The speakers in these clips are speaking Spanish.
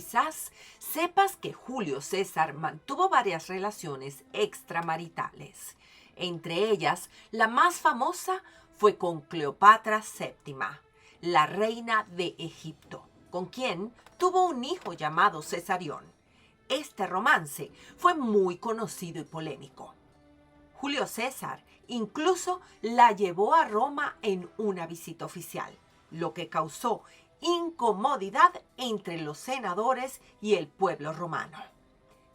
quizás sepas que Julio César mantuvo varias relaciones extramaritales. Entre ellas, la más famosa fue con Cleopatra VII, la reina de Egipto, con quien tuvo un hijo llamado Cesarión. Este romance fue muy conocido y polémico. Julio César incluso la llevó a Roma en una visita oficial, lo que causó incomodidad entre los senadores y el pueblo romano.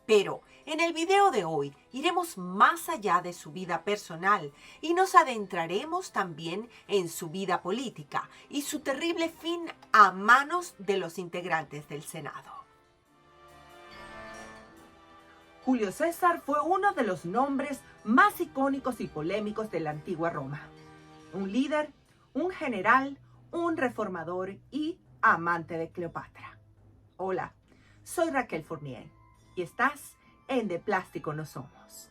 Pero en el video de hoy iremos más allá de su vida personal y nos adentraremos también en su vida política y su terrible fin a manos de los integrantes del Senado. Julio César fue uno de los nombres más icónicos y polémicos de la antigua Roma. Un líder, un general, un reformador y amante de Cleopatra. Hola, soy Raquel Fournier y estás en De Plástico No Somos.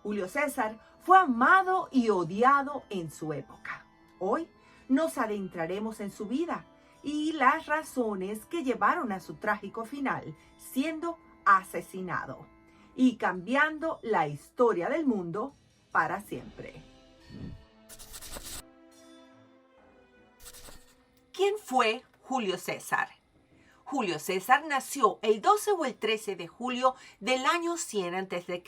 Julio César fue amado y odiado en su época. Hoy nos adentraremos en su vida y las razones que llevaron a su trágico final, siendo asesinado y cambiando la historia del mundo para siempre. ¿Quién fue Julio César? Julio César nació el 12 o el 13 de julio del año 100 a.C.,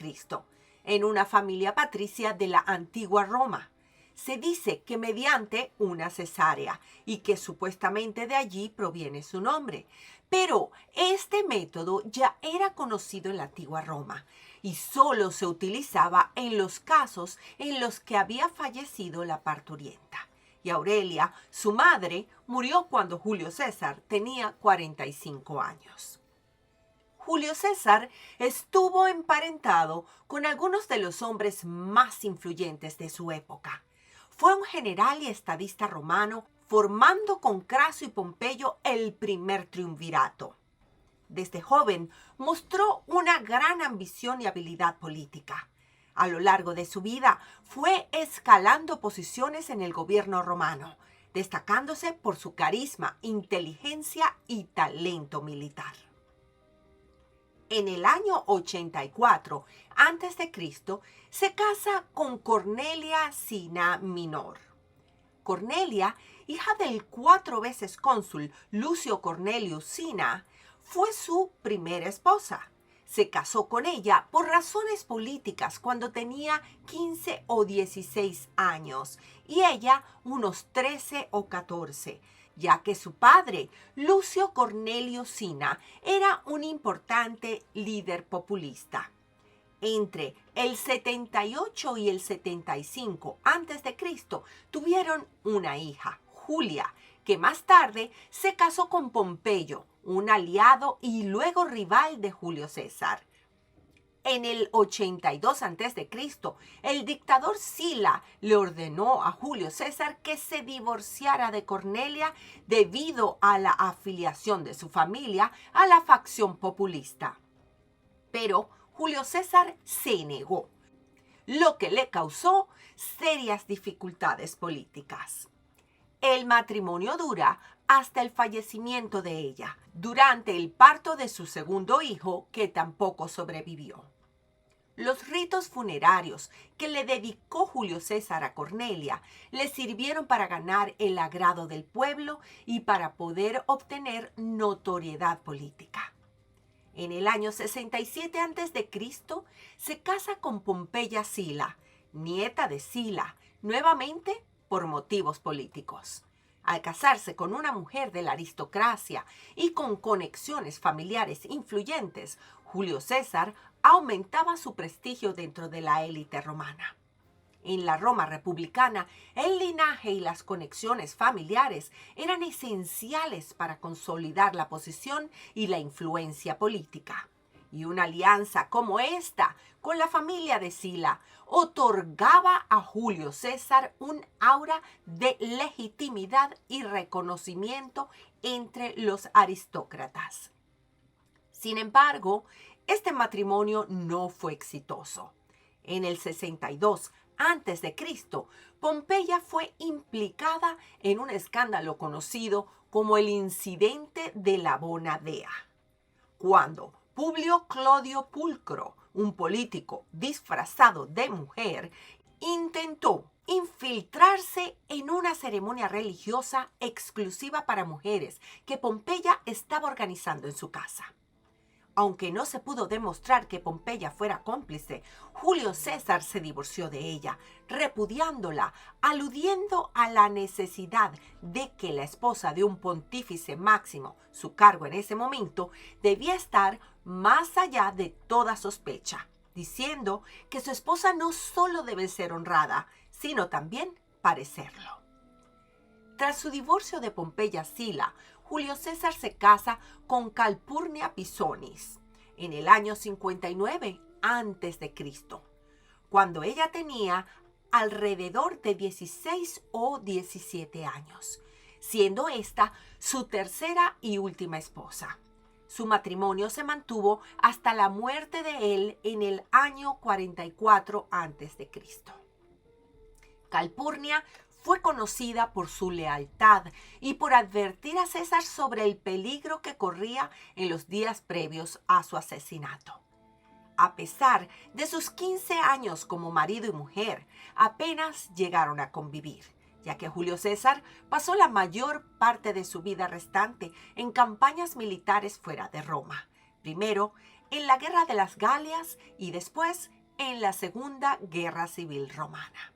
en una familia patricia de la antigua Roma. Se dice que mediante una cesárea y que supuestamente de allí proviene su nombre. Pero este método ya era conocido en la antigua Roma y solo se utilizaba en los casos en los que había fallecido la parturienta. Y Aurelia, su madre, murió cuando Julio César tenía 45 años. Julio César estuvo emparentado con algunos de los hombres más influyentes de su época. Fue un general y estadista romano, formando con Craso y Pompeyo el primer triunvirato. Desde joven mostró una gran ambición y habilidad política. A lo largo de su vida fue escalando posiciones en el gobierno romano, destacándose por su carisma, inteligencia y talento militar. En el año 84 a.C., se casa con Cornelia Cinna Minor. Cornelia, hija del 4 veces cónsul Lucio Cornelius Cinna, fue su primera esposa. Se casó con ella por razones políticas cuando tenía 15 o 16 años y ella unos 13 o 14, ya que su padre, Lucio Cornelio Cinna, era un importante líder populista. Entre el 78 y el 75 a.C. tuvieron una hija, Julia, que más tarde se casó con Pompeyo, un aliado y luego rival de Julio César. En el 82 a.C., el dictador Sila le ordenó a Julio César que se divorciara de Cornelia debido a la afiliación de su familia a la facción populista. Pero Julio César se negó, lo que le causó serias dificultades políticas. El matrimonio dura hasta el fallecimiento de ella, durante el parto de su segundo hijo, que tampoco sobrevivió. Los ritos funerarios que le dedicó Julio César a Cornelia le sirvieron para ganar el agrado del pueblo y para poder obtener notoriedad política. En el año 67 a.C., se casa con Pompeya Sila, nieta de Sila, nuevamente por motivos políticos. Al casarse con una mujer de la aristocracia y con conexiones familiares influyentes, Julio César aumentaba su prestigio dentro de la élite romana. En la Roma republicana, el linaje y las conexiones familiares eran esenciales para consolidar la posición y la influencia política. Y una alianza como esta con la familia de Sila otorgaba a Julio César un aura de legitimidad y reconocimiento entre los aristócratas. Sin embargo, este matrimonio no fue exitoso. En el 62 a.C., Pompeya fue implicada en un escándalo conocido como el incidente de la Bona Dea. cuando Publio Clodio Pulcro, un político disfrazado de mujer, intentó infiltrarse en una ceremonia religiosa exclusiva para mujeres que Pompeya estaba organizando en su casa. Aunque no se pudo demostrar que Pompeya fuera cómplice, Julio César se divorció de ella, repudiándola, aludiendo a la necesidad de que la esposa de un pontífice máximo, su cargo en ese momento, debía estar más allá de toda sospecha, diciendo que su esposa no solo debe ser honrada, sino también parecerlo. Tras su divorcio de Pompeya Sila, Julio César se casa con Calpurnia Pisonis en el año 59 a.C., cuando ella tenía alrededor de 16 o 17 años, siendo esta su tercera y última esposa. Su matrimonio se mantuvo hasta la muerte de él en el año 44 a.C. Calpurnia fue conocida por su lealtad y por advertir a César sobre el peligro que corría en los días previos a su asesinato. A pesar de sus 15 años como marido y mujer, apenas llegaron a convivir, ya que Julio César pasó la mayor parte de su vida restante en campañas militares fuera de Roma, primero en la Guerra de las Galias y después en la Segunda Guerra Civil Romana.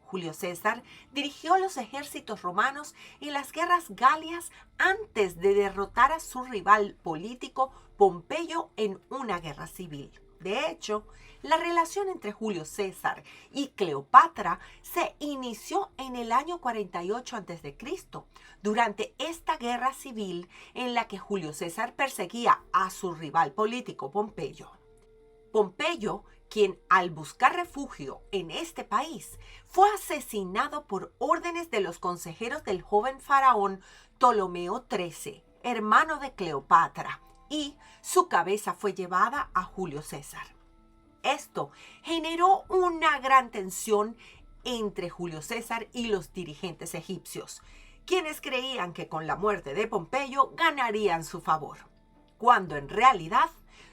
Julio César dirigió los ejércitos romanos en las guerras galias antes de derrotar a su rival político Pompeyo en una guerra civil. De hecho, la relación entre Julio César y Cleopatra se inició en el año 48 a.C., durante esta guerra civil en la que Julio César perseguía a su rival político Pompeyo. Pompeyo, quien al buscar refugio en este país, fue asesinado por órdenes de los consejeros del joven faraón Ptolomeo XIII, hermano de Cleopatra, y su cabeza fue llevada a Julio César. Esto generó una gran tensión entre Julio César y los dirigentes egipcios, quienes creían que con la muerte de Pompeyo ganarían su favor, cuando en realidad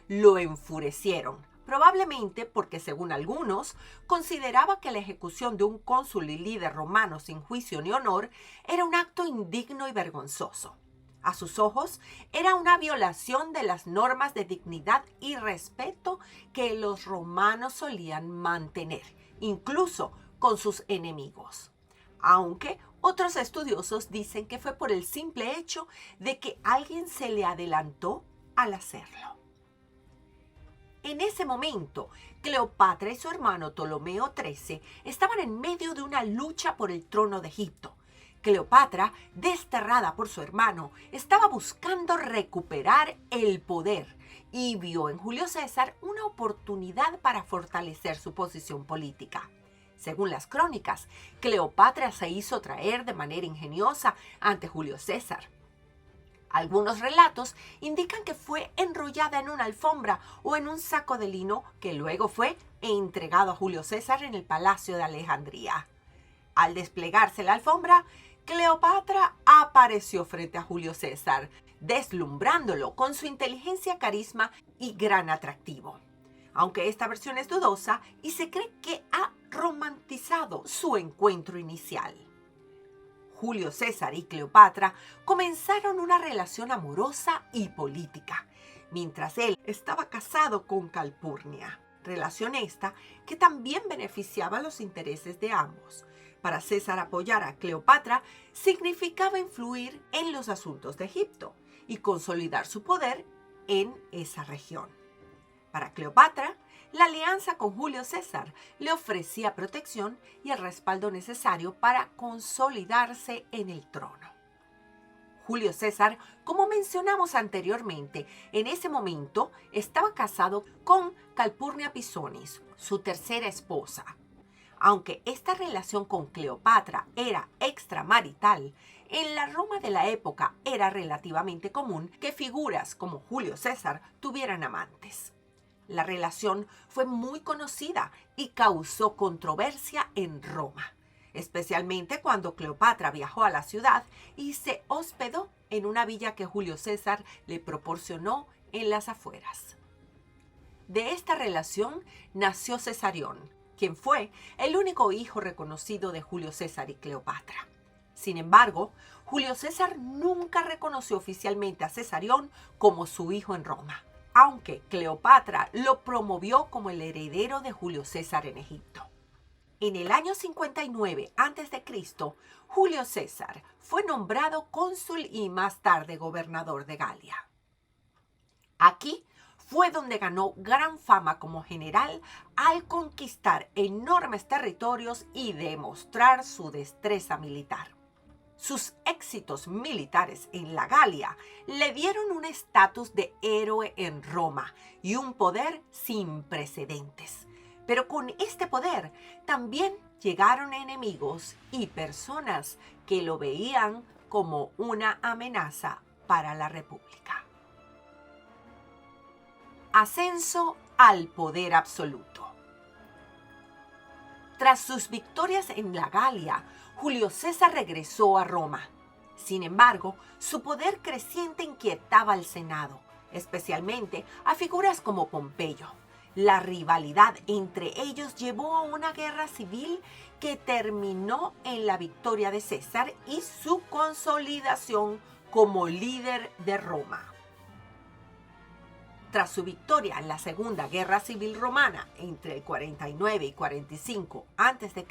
lo enfurecieron. Probablemente porque, según algunos, consideraba que la ejecución de un cónsul y líder romano sin juicio ni honor era un acto indigno y vergonzoso. A sus ojos, era una violación de las normas de dignidad y respeto que los romanos solían mantener, incluso con sus enemigos. Aunque otros estudiosos dicen que fue por el simple hecho de que alguien se le adelantó al hacerlo. En ese momento, Cleopatra y su hermano Ptolomeo XIII estaban en medio de una lucha por el trono de Egipto. Cleopatra, desterrada por su hermano, estaba buscando recuperar el poder y vio en Julio César una oportunidad para fortalecer su posición política. Según las crónicas, Cleopatra se hizo traer de manera ingeniosa ante Julio César. Algunos relatos indican que fue enrollada en una alfombra o en un saco de lino que luego fue entregado a Julio César en el Palacio de Alejandría. Al desplegarse la alfombra, Cleopatra apareció frente a Julio César, deslumbrándolo con su inteligencia, carisma y gran atractivo. Aunque esta versión es dudosa y se cree que ha romantizado su encuentro inicial. Julio César y Cleopatra comenzaron una relación amorosa y política, mientras él estaba casado con Calpurnia, relación esta que también beneficiaba los intereses de ambos. Para César, apoyar a Cleopatra significaba influir en los asuntos de Egipto y consolidar su poder en esa región. Para Cleopatra, la alianza con Julio César le ofrecía protección y el respaldo necesario para consolidarse en el trono. Julio César, como mencionamos anteriormente, en ese momento estaba casado con Calpurnia Pisonis, su tercera esposa. Aunque esta relación con Cleopatra era extramarital, en la Roma de la época era relativamente común que figuras como Julio César tuvieran amantes. La relación fue muy conocida y causó controversia en Roma, especialmente cuando Cleopatra viajó a la ciudad y se hospedó en una villa que Julio César le proporcionó en las afueras. De esta relación nació Cesarión, quien fue el único hijo reconocido de Julio César y Cleopatra. Sin embargo, Julio César nunca reconoció oficialmente a Cesarión como su hijo en Roma, aunque Cleopatra lo promovió como el heredero de Julio César en Egipto. En el año 59 a.C., Julio César fue nombrado cónsul y más tarde gobernador de Galia. Aquí fue donde ganó gran fama como general al conquistar enormes territorios y demostrar su destreza militar. Sus éxitos militares en la Galia le dieron un estatus de héroe en Roma y un poder sin precedentes. Pero con este poder también llegaron enemigos y personas que lo veían como una amenaza para la República. Ascenso al poder absoluto. Tras sus victorias en la Galia, Julio César regresó a Roma. Sin embargo, su poder creciente inquietaba al Senado, especialmente a figuras como Pompeyo. La rivalidad entre ellos llevó a una guerra civil que terminó en la victoria de César y su consolidación como líder de Roma. Tras su victoria en la Segunda Guerra Civil Romana entre el 49 y 45 a.C.,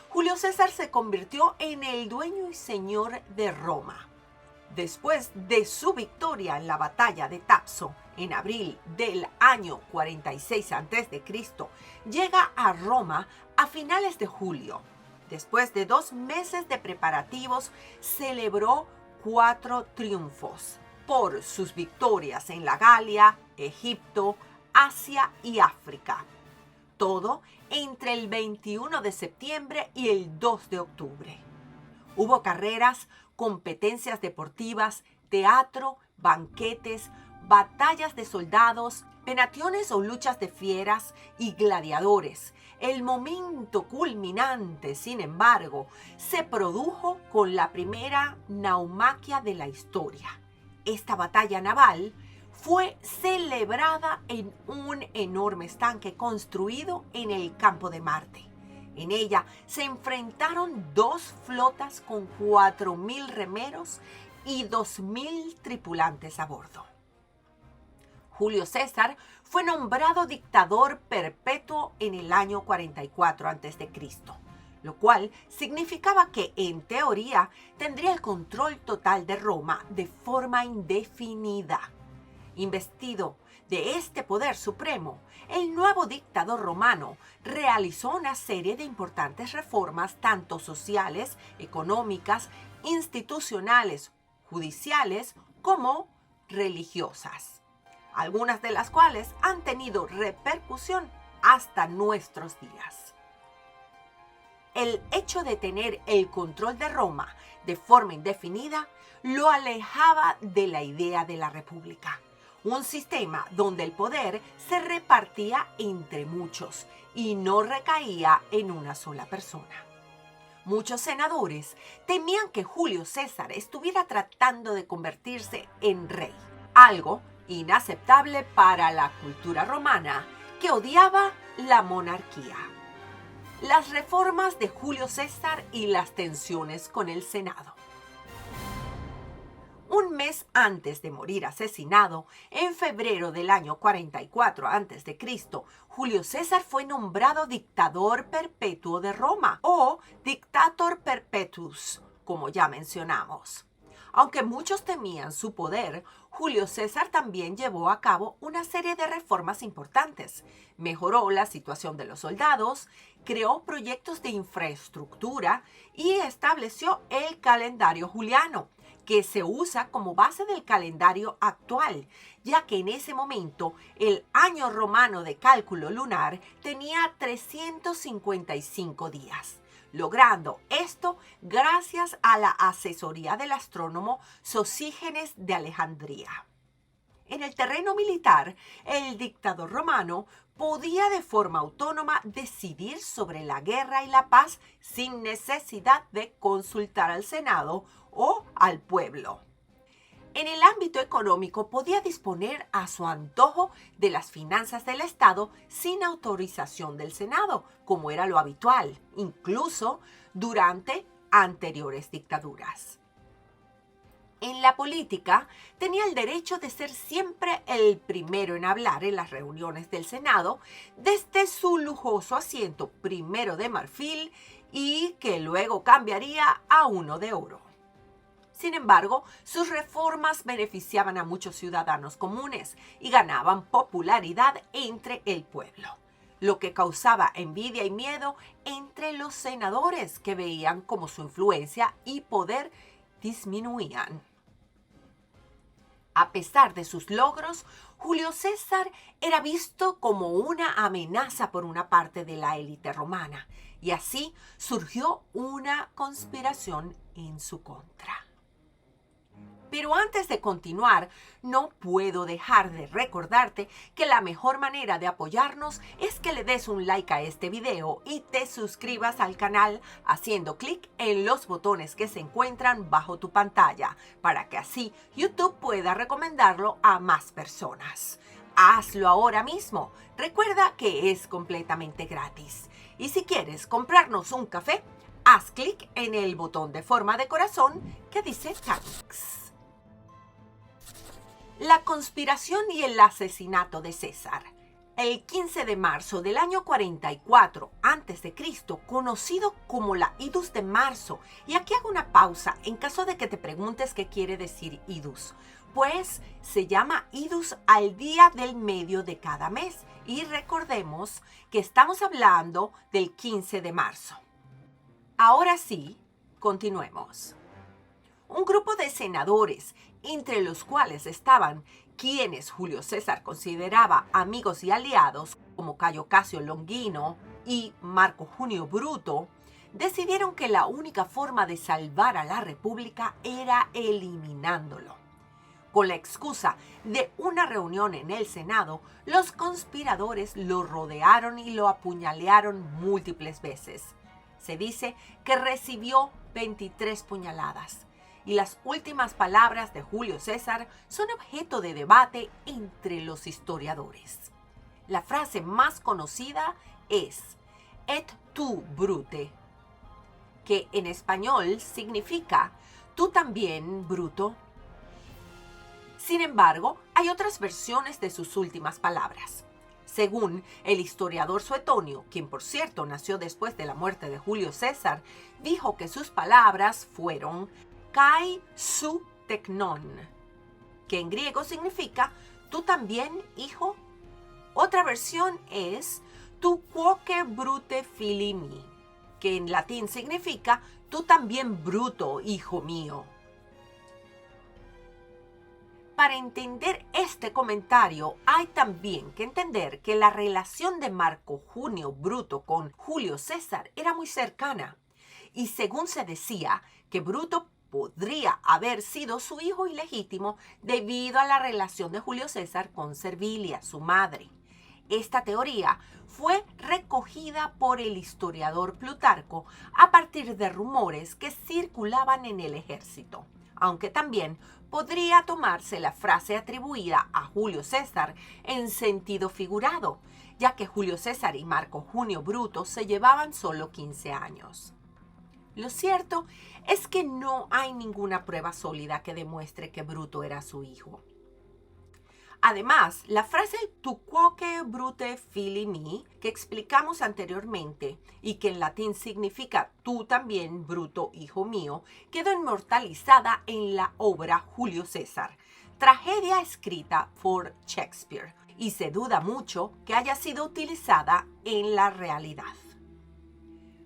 Julio César se convirtió en el dueño y señor de Roma. Después de su victoria en la batalla de Tapso, en abril del año 46 a.C., llega a Roma a finales de julio. Después de 2 meses de preparativos, celebró 4 triunfos por sus victorias en la Galia, Egipto, Asia y África. Todo entre el 21 de septiembre y el 2 de octubre. Hubo carreras, competencias deportivas, teatro, banquetes, batallas de soldados, penationes o luchas de fieras y gladiadores. El momento culminante, sin embargo, se produjo con la primera naumaquia de la historia. Esta batalla naval fue celebrada en un enorme estanque construido en el campo de Marte. En ella se enfrentaron 2 flotas con 4,000 remeros y 2,000 tripulantes a bordo. Julio César fue nombrado dictador perpetuo en el año 44 a.C., lo cual significaba que, en teoría, tendría el control total de Roma de forma indefinida. Investido de este poder supremo, el nuevo dictador romano realizó una serie de importantes reformas, tanto sociales, económicas, institucionales, judiciales, como religiosas, algunas de las cuales han tenido repercusión hasta nuestros días. El hecho de tener el control de Roma de forma indefinida lo alejaba de la idea de la república, un sistema donde el poder se repartía entre muchos y no recaía en una sola persona. Muchos senadores temían que Julio César estuviera tratando de convertirse en rey, algo inaceptable para la cultura romana, que odiaba la monarquía. Las reformas de Julio César y las tensiones con el Senado. Un mes antes de morir asesinado, en febrero del año 44 a.C., Julio César fue nombrado dictador perpetuo de Roma, o Dictator Perpetuus, como ya mencionamos. Aunque muchos temían su poder, Julio César también llevó a cabo una serie de reformas importantes. Mejoró la situación de los soldados, creó proyectos de infraestructura y estableció el calendario juliano, que se usa como base del calendario actual, ya que en ese momento el año romano de cálculo lunar tenía 355 días. Logrando esto gracias a la asesoría del astrónomo Sosígenes de Alejandría. En el terreno militar, el dictador romano podía de forma autónoma decidir sobre la guerra y la paz sin necesidad de consultar al Senado o al pueblo. En el ámbito económico podía disponer a su antojo de las finanzas del Estado sin autorización del Senado, como era lo habitual, incluso durante anteriores dictaduras. En la política, tenía el derecho de ser siempre el primero en hablar en las reuniones del Senado desde su lujoso asiento primero de marfil y que luego cambiaría a uno de oro. Sin embargo, sus reformas beneficiaban a muchos ciudadanos comunes y ganaban popularidad entre el pueblo, lo que causaba envidia y miedo entre los senadores que veían cómo su influencia y poder disminuían. A pesar de sus logros, Julio César era visto como una amenaza por una parte de la élite romana, y así surgió una conspiración en su contra. Pero antes de continuar, no puedo dejar de recordarte que la mejor manera de apoyarnos es que le des un like a este video y te suscribas al canal haciendo clic en los botones que se encuentran bajo tu pantalla, para que así YouTube pueda recomendarlo a más personas. Hazlo ahora mismo. Recuerda que es completamente gratis. Y si quieres comprarnos un café, haz clic en el botón de forma de corazón que dice Thanks. La conspiración y el asesinato de César. El 15 de marzo del año 44 a.C., conocido como la Idus de marzo, y aquí hago una pausa en caso de que te preguntes qué quiere decir Idus, pues se llama Idus al día del medio de cada mes, y recordemos que estamos hablando del 15 de marzo. Ahora sí, continuemos. Un grupo de senadores, entre los cuales estaban quienes Julio César consideraba amigos y aliados, como Cayo Casio Longino y Marco Junio Bruto, decidieron que la única forma de salvar a la República era eliminándolo. Con la excusa de una reunión en el Senado, los conspiradores lo rodearon y lo apuñalearon múltiples veces. Se dice que recibió 23 puñaladas. Y las últimas palabras de Julio César son objeto de debate entre los historiadores. La frase más conocida es «Et tu, Brute», que en español significa «tú también, Bruto». Sin embargo, hay otras versiones de sus últimas palabras. Según el historiador Suetonio, quien por cierto nació después de la muerte de Julio César, dijo que sus palabras fueron «kai su teknon», que en griego significa «tú también, hijo». Otra versión es «tu quoque brute fili mi», que en latín significa «tú también, Bruto, hijo mío». Para entender este comentario, hay también que entender que la relación de Marco Junio Bruto con Julio César era muy cercana, y según se decía que Bruto podría haber sido su hijo ilegítimo debido a la relación de Julio César con Servilia, su madre. Esta teoría fue recogida por el historiador Plutarco a partir de rumores que circulaban en el ejército, aunque también podría tomarse la frase atribuida a Julio César en sentido figurado, ya que Julio César y Marco Junio Bruto se llevaban solo 15 años. Lo cierto es que no hay ninguna prueba sólida que demuestre que Bruto era su hijo. Además, la frase «tu quoque brute fili mi», que explicamos anteriormente y que en latín significa «tú también, Bruto, hijo mío», quedó inmortalizada en la obra Julio César, tragedia escrita por Shakespeare, y se duda mucho que haya sido utilizada en la realidad.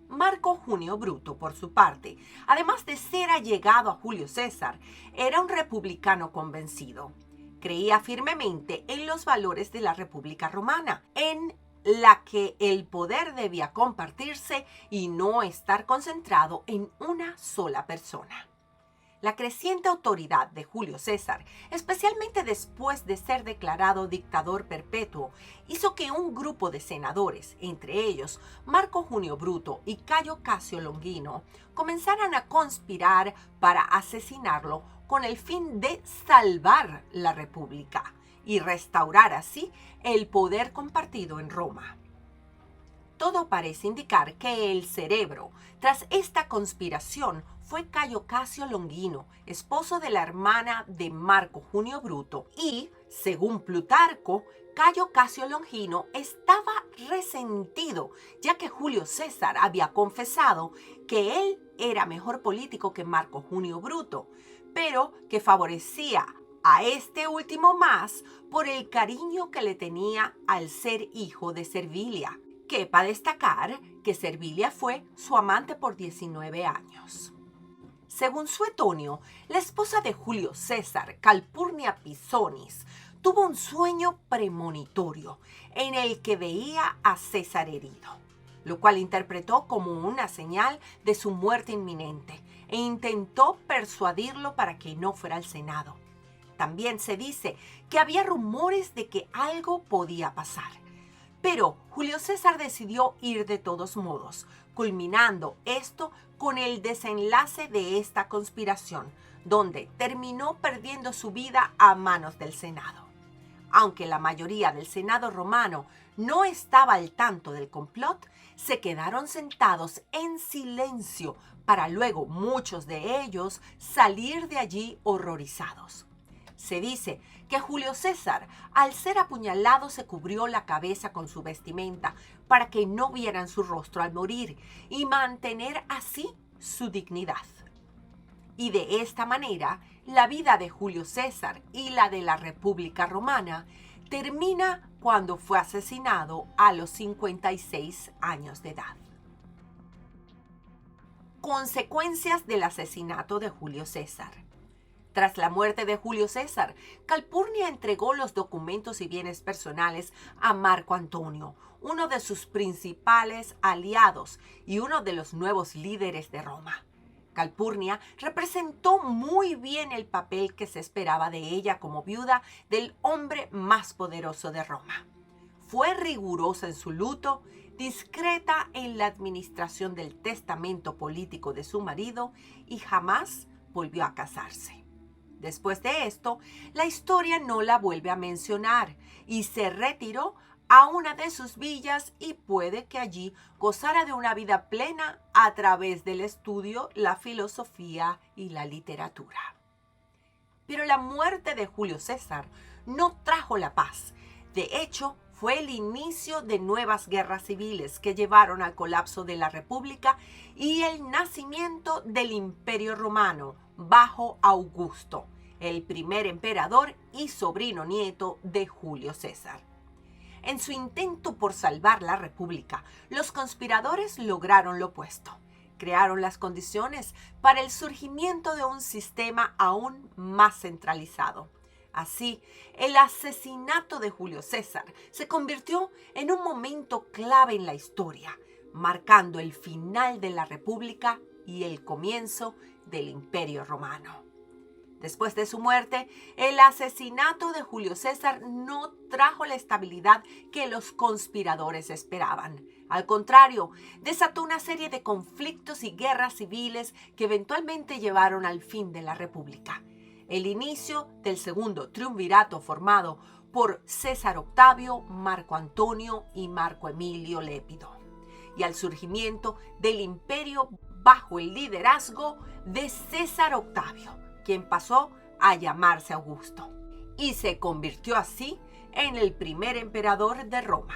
Marco Junio Bruto, por su parte, además de ser allegado a Julio César, era un republicano convencido. Creía firmemente en los valores de la República Romana, en la que el poder debía compartirse y no estar concentrado en una sola persona. La creciente autoridad de Julio César, especialmente después de ser declarado dictador perpetuo, hizo que un grupo de senadores, entre ellos Marco Junio Bruto y Cayo Casio Longino, comenzaran a conspirar para asesinarlo con el fin de salvar la República y restaurar así el poder compartido en Roma. Todo parece indicar que el cerebro tras esta conspiración fue Cayo Casio Longino, esposo de la hermana de Marco Junio Bruto, y, según Plutarco, Cayo Casio Longino estaba resentido, ya que Julio César había confesado que él era mejor político que Marco Junio Bruto, pero que favorecía a este último más por el cariño que le tenía al ser hijo de Servilia. Quepa destacar que Servilia fue su amante por 19 años. Según Suetonio, la esposa de Julio César, Calpurnia Pisonis, tuvo un sueño premonitorio en el que veía a César herido, lo cual interpretó como una señal de su muerte inminente e intentó persuadirlo para que no fuera al Senado. También se dice que había rumores de que algo podía pasar. Pero Julio César decidió ir de todos modos, culminando esto con el desenlace de esta conspiración, donde terminó perdiendo su vida a manos del Senado. Aunque la mayoría del Senado romano no estaba al tanto del complot, se quedaron sentados en silencio para luego muchos de ellos salir de allí horrorizados. Se dice que Julio César, al ser apuñalado, se cubrió la cabeza con su vestimenta para que no vieran su rostro al morir y mantener así su dignidad. Y de esta manera, la vida de Julio César y la de la República Romana termina cuando fue asesinado a los 56 años de edad. Consecuencias del asesinato de Julio César. Tras la muerte de Julio César, Calpurnia entregó los documentos y bienes personales a Marco Antonio, uno de sus principales aliados y uno de los nuevos líderes de Roma. Calpurnia representó muy bien el papel que se esperaba de ella como viuda del hombre más poderoso de Roma. Fue rigurosa en su luto, discreta en la administración del testamento político de su marido y jamás volvió a casarse. Después de esto, la historia no la vuelve a mencionar y se retiró a una de sus villas y puede que allí gozara de una vida plena a través del estudio, la filosofía y la literatura. Pero la muerte de Julio César no trajo la paz. De hecho, fue el inicio de nuevas guerras civiles que llevaron al colapso de la República y el nacimiento del Imperio Romano bajo Augusto, el primer emperador y sobrino nieto de Julio César. En su intento por salvar la República, los conspiradores lograron lo opuesto. Crearon las condiciones para el surgimiento de un sistema aún más centralizado. Así, el asesinato de Julio César se convirtió en un momento clave en la historia, marcando el final de la República y el comienzo del Imperio Romano. Después de su muerte, el asesinato de Julio César no trajo la estabilidad que los conspiradores esperaban. Al contrario, desató una serie de conflictos y guerras civiles que eventualmente llevaron al fin de la República. El inicio del segundo triunvirato formado por César Octavio, Marco Antonio y Marco Emilio Lépido, y al surgimiento del imperio bajo el liderazgo de César Octavio, quien pasó a llamarse Augusto, y se convirtió así en el primer emperador de Roma.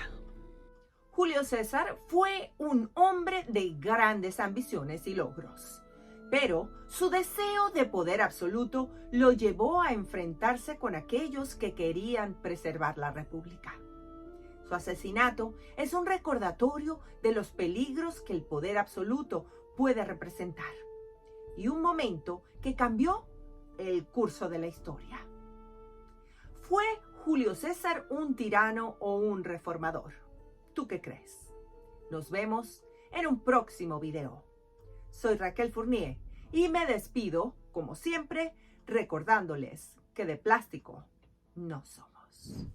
Julio César fue un hombre de grandes ambiciones y logros, pero su deseo de poder absoluto lo llevó a enfrentarse con aquellos que querían preservar la República. Su asesinato es un recordatorio de los peligros que el poder absoluto puede representar y un momento que cambió el curso de la historia. ¿Fue Julio César un tirano o un reformador? ¿Tú qué crees? Nos vemos en un próximo video. Soy Raquel Fournier y me despido, como siempre, recordándoles que de plástico no somos.